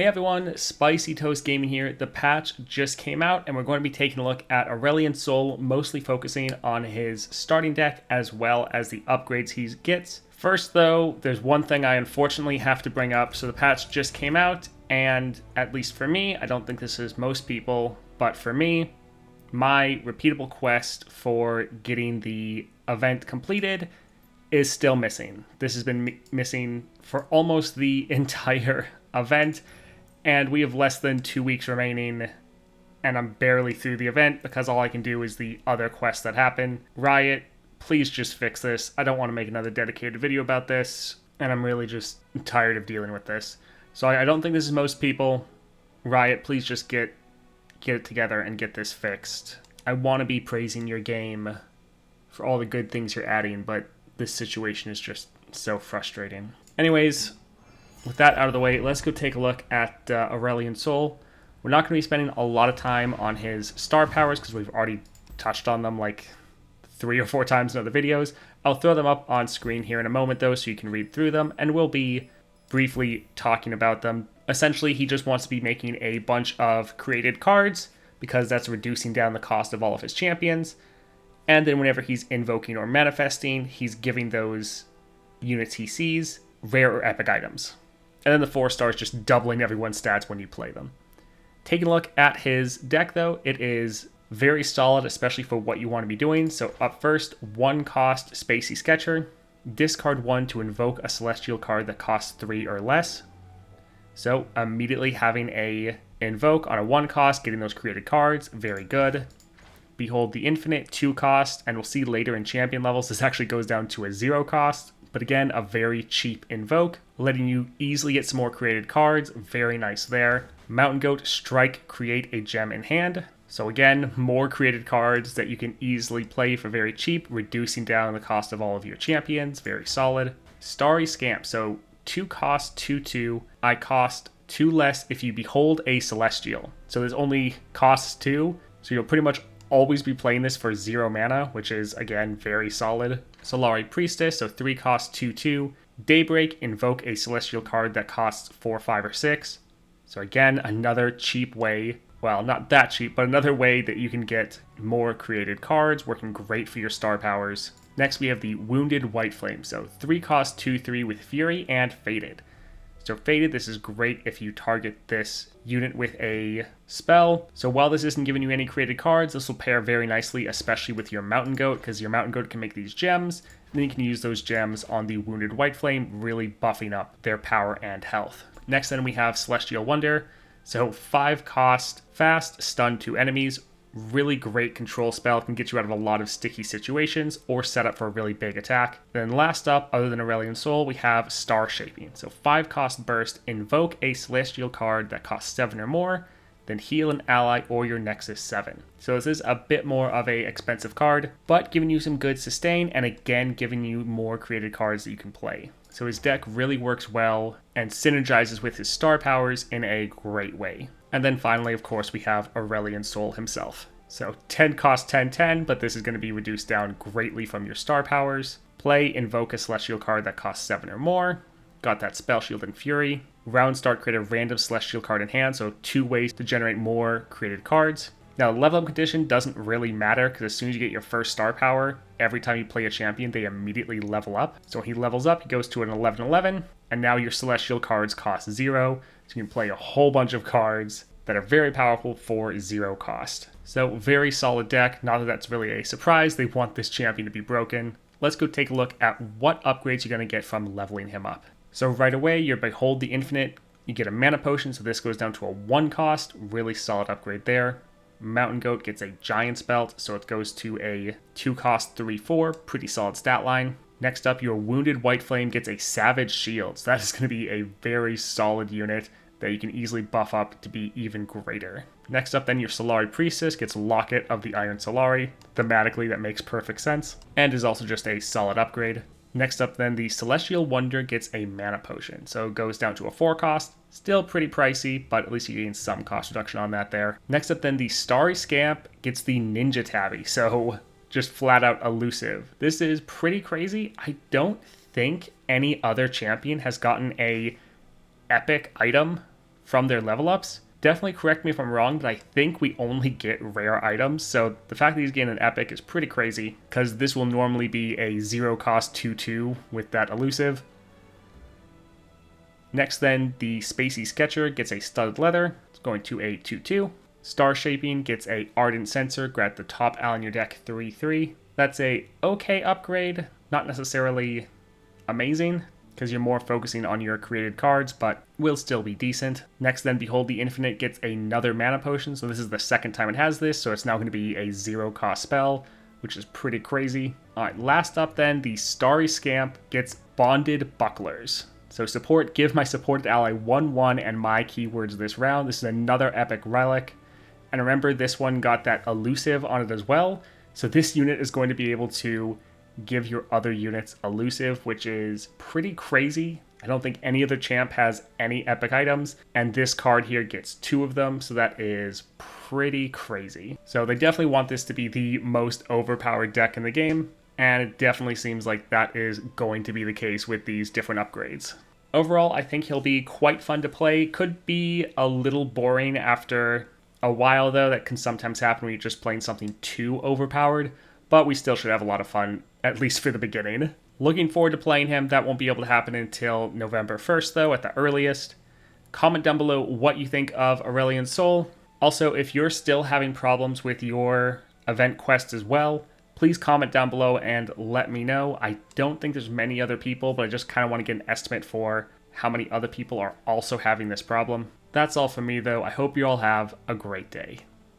Hey everyone, Spicy Toast Gaming here. The patch just came out and we're going to be taking a look at Aurelion Sol, mostly focusing on his starting deck as well as the upgrades he gets. First though, there's one thing I unfortunately have to bring up. So the patch just came out and at least for me, I don't think this is most people, but for me, my repeatable quest for getting the event completed is still missing. This has been missing for almost the entire event, and we have less than 2 weeks remaining, and I'm barely through the event because all I can do is the other quests that happen. Riot, please just fix this. I don't want to make another dedicated video about this, and I'm really just tired of dealing with this. So I don't think this is most people. Riot, please just get it together and get this fixed. I want to be praising your game for all the good things you're adding, but this situation is just so frustrating. Anyways, with that out of the way, let's go take a look at Aurelion Sol. We're not going to be spending a lot of time on his star powers because we've already touched on them like 3 or 4 times in other videos. I'll throw them up on screen here in a moment though so you can read through them, and we'll be briefly talking about them. Essentially, he just wants to be making a bunch of created cards because that's reducing down the cost of all of his champions. And then whenever he's invoking or manifesting, he's giving those units he sees rare or epic items. And then the 4 stars just doubling everyone's stats when you play them. Taking a look at his deck though, it is very solid, especially for what you want to be doing. So up first, 1 cost Spacey Sketcher. Discard 1 to invoke a celestial card that costs 3 or less. So immediately having a invoke on a 1 cost, getting those created cards, very good. Behold the Infinite, 2 cost, and we'll see later in champion levels this actually goes down to a 0 cost. But again, a very cheap invoke, letting you easily get some more created cards. Very nice there. Mountain Goat, strike, create a gem in hand. So again, more created cards that you can easily play for very cheap, reducing down the cost of all of your champions. Very solid. Starry Scamp, so 2 cost, 2/2. I cost 2 less if you behold a Celestial. So there's only costs 2, so you'll pretty much always be playing this for 0 mana, which is, again, very solid. Solari Priestess, so 3 cost, 2/2. Daybreak, invoke a celestial card that costs 4, 5, or 6. So again, another cheap way, well, not that cheap, but another way that you can get more created cards, working great for your star powers. Next, we have the Wounded White Flame, so 3 cost, 2/3 with Fury and Faded. So Faded, this is great if you target this unit with a spell. So while this isn't giving you any created cards, this will pair very nicely, especially with your Mountain Goat, because your Mountain Goat can make these gems. And then you can use those gems on the Wounded White Flame, really buffing up their power and health. Next then we have Celestial Wonder. So 5 cost, fast, stun 2 enemies. Really great control spell. It can get you out of a lot of sticky situations or set up for a really big attack. Then last up, other than Aurelion Sol, we have Star Shaping. So 5 cost burst, invoke a celestial card that costs 7 or more, then heal an ally or your Nexus 7. So this is a bit more of a expensive card, but giving you some good sustain and again giving you more created cards that you can play. So his deck really works well and synergizes with his star powers in a great way. And then finally, of course, we have Aurelion Sol himself. So 10 cost 10/10, but this is going to be reduced down greatly from your star powers. Play, invoke a celestial card that costs 7 or more. Got that Spell Shield and Fury. Round start, create a random celestial card in hand, so 2 ways to generate more created cards. Now, level up condition doesn't really matter because as soon as you get your first star power, every time you play a champion, they immediately level up. So when he levels up, he goes to an 11/11, and now your celestial cards cost 0. So you can play a whole bunch of cards that are very powerful for 0 cost. So very solid deck. Not that that's really a surprise. They want this champion to be broken. Let's go take a look at what upgrades you're going to get from leveling him up. So right away, your Behold the Infinite. You get a mana potion, so this goes down to a 1 cost. Really solid upgrade there. Mountain Goat gets a Giant's Belt, so it goes to a 2 cost, 3/4. Pretty solid stat line. Next up, your Wounded White Flame gets a Savage Shield. So that is going to be a very solid unit that you can easily buff up to be even greater. Next up then, your Solari Priestess gets Locket of the Iron Solari. Thematically, that makes perfect sense, and is also just a solid upgrade. Next up then, the Celestial Wonder gets a Mana Potion, so it goes down to a 4 cost. Still pretty pricey, but at least you gain some cost reduction on that there. Next up then, the Starry Scamp gets the Ninja Tabby, so just flat out elusive. This is pretty crazy. I don't think any other champion has gotten a epic item from their level ups. Definitely correct me if I'm wrong, but I think we only get rare items, so the fact that he's getting an epic is pretty crazy, because this will normally be a 0 cost 2/2 with that elusive. Next then, the Spacey Sketcher gets a studded leather, it's going to a 2/2. Star Shaping gets a Ardent Sensor, grab the top ally in your deck 3/3. That's a okay upgrade, not necessarily amazing, because you're more focusing on your created cards, but will still be decent. Next then, Behold the Infinite gets another mana potion, so this is the second time it has this, so it's now going to be a 0 cost spell, which is pretty crazy. Alright, last up then, the Starry Scamp gets Bonded Bucklers. So support, give my supported ally 1/1 and my keywords this round. This is another epic relic. And remember, this one got that elusive on it as well, so this unit is going to be able to give your other units elusive, which is pretty crazy. I don't think any other champ has any epic items, and this card here gets 2 of them, so that is pretty crazy. So they definitely want this to be the most overpowered deck in the game, and it definitely seems like that is going to be the case with these different upgrades. Overall, I think he'll be quite fun to play. Could be a little boring after a while, though. That can sometimes happen when you're just playing something too overpowered, but we still should have a lot of fun, at least for the beginning. Looking forward to playing him. That won't be able to happen until November 1st, though, at the earliest. Comment down below what you think of Aurelion Sol. Also, if you're still having problems with your event quest as well, please comment down below and let me know. I don't think there's many other people, but I just kind of want to get an estimate for how many other people are also having this problem. That's all for me, though. I hope you all have a great day.